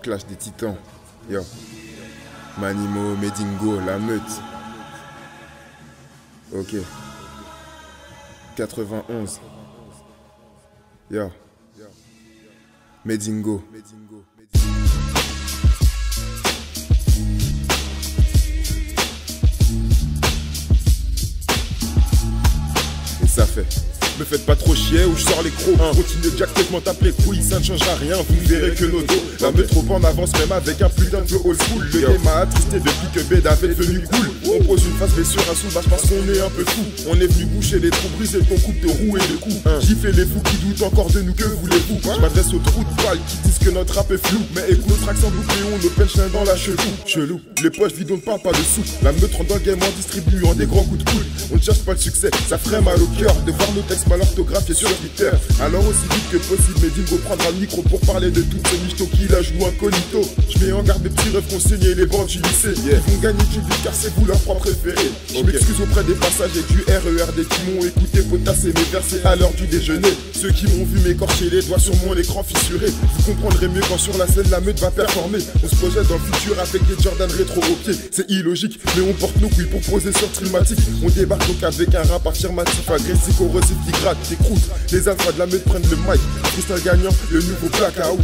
Clash des Titans. Yo. Manimo, Medingo, la meute. Ok. 91. Yo. Medingo. Et ça fait. Me faites pas trop chier ou je sors les crocs. Continuez Jack, peut-être m'en tape les couilles, ça ne changera rien, vous verrez que nos dos. La meute trop en avance même avec un putain de flow old school. Le game m'a attristé depuis que Bed avait devenu cool. On pose une face blessure à sous-bâche parce qu'on est un peu fou. On est venu boucher les trous, briser ton coupe de roue et de coups. Gifler les fous qui doutent encore de nous, que voulez-vous? Je m'adresse aux trous de balles qui disent que notre rap est flou. Mais écoute, nos tracks sans bouclier, on nos punchlines dans la chelou. Les poches vides, on ne parle pas de sous. La meute rentre dans le game en distribuant des grands coups de coude. On ne cherche pas le succès, ça ferait mal au cœur de voir nos textes mal orthographiés sur Twitter. Alors aussi vite que possible, Medingo prendra le micro pour parler de toutes ces michtos qui la jouent incognito. Je mets en garde mes petits rêves consignés, les bandes du lycée. Ils vont gagner du but car c'est vous leur propre préféré. Je m'excuse auprès des passagers du RERD qui m'ont écouté potasser mes versets à l'heure du déjeuner. Ceux qui m'ont vu m'écorcher les doigts sur mon écran fissuré. Vous comprendrez mieux quand sur la scène la meute va performer. On se projette dans le futur avec des Jordan rétro au pied. C'est illogique, mais on porte nos couilles pour poser sur Trillmatic. On débarque donc avec un rap affirmatif, agressif, corrosif qui gratte des croûtes. Les alphas de la meute prennent le mic. Freestyle gagnant, le nouveau blackout.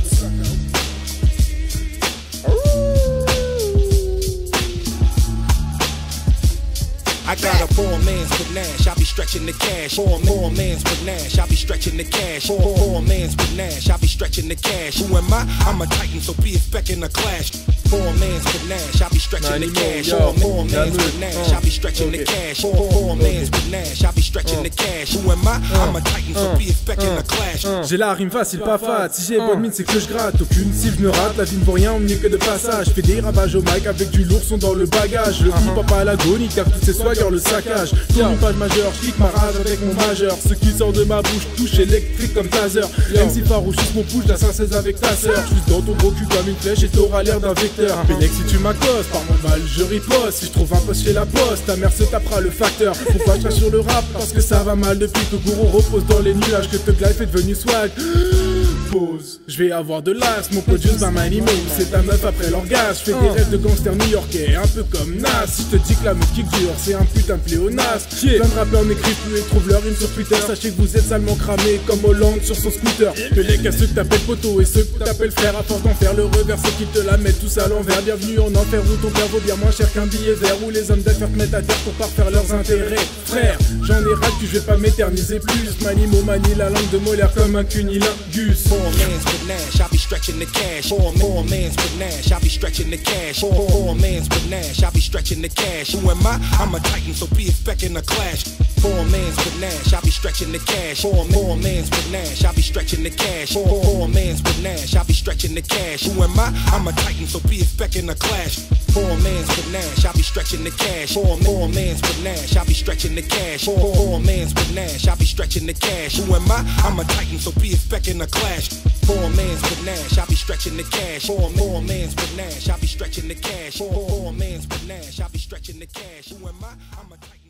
I got a poor man's panache, I be stretching the cash. Poor man's panache, I be stretching the cash. Poor man's panache, I be stretching the cash. Who am I? I'm a titan, so be expecting a clash. Poor man's panache, I be stretching the cash. Poor man's panache, I be stretching the cash. Poor man's panache, I be stretching the cash. Who am I? I'm a titan, so be expecting a clash. J'ai la rime facile, pas fat. Si j'ai bonne mine, c'est que je gratte. Aucune cible ne rate, la vie ne vaut rien, on n'y est que de passage. Fais des ravages au mic avec du lourd son dans le bagage. Le hip-hop à l'agonie, car toutes ces swaggers le saccage. Tourne une page majeure, je kick ma rage avec mon majeur. Ce qui sort de ma bouche touche électrique comme taser. MC farouche, mon push, la 516 avec ta sœur. J'suis dans ton gros cul comme une flèche et t'auras l'air d'un vecteur. Pénec si tu m'accostes, par mon mal je riposte. Si je trouve un poste chez la poste, ta mère se tapera le facteur. Pourquoi je crache sur le rap? Parce que ça va mal depuis que Gourou repose dans les nuages. Que Thug Life est devenu swag. Pause. Je vais avoir de l'as, mon pote juste un animé. C'est ta meuf après l'orgasme. Je fais des rêves de gangster new-yorkais, un peu comme Nas. Si je te dis que la meuf kick dure, c'est un putain de pléonasme. Plein de rappeurs n'écrivent plus et trouvent leur rime sur Twitter. Sachez que vous êtes salement cramés comme Hollande sur son scooter. Que les cas ceux que t'appelles poteau et ceux que t'appelles frère. À force d'en faire le revers, c'est qu'ils te la mettent tous à l'envers. Bienvenue en enfer où ton père vaut bien moins cher qu'un billet vert. Où les hommes d'affaires te mettent à terre pour parfaire leurs intérêts. Frère, j'en ai ras que je vais pas m'éterniser plus. Manimo manie la langue de Molière comme un cunilingus. Poor man's panache, I be stretching the cash. Poor man's panache, I be stretching the cash. Poor man's panache, I be stretching the cash. Who am I? I'm a titan, so be expecting a clash. Poor man's panache, I be stretching the cash. Poor man's panache, I be stretching the cash. Poor man's panache, I be stretching the cash. Who am I? I'm a titan, so be expecting a clash. Poor man's panache, I be stretching the cash. Poor man's panache, I be stretching the cash. Poor man's panache, I be stretching the cash. Who am I? I'm a titan, so be expecting a clash. Poor man's panache, I be stretching the cash. Poor man's panache, I be stretching the cash. Poor man's panache, I be stretching the cash. Who am I? I'm a titan.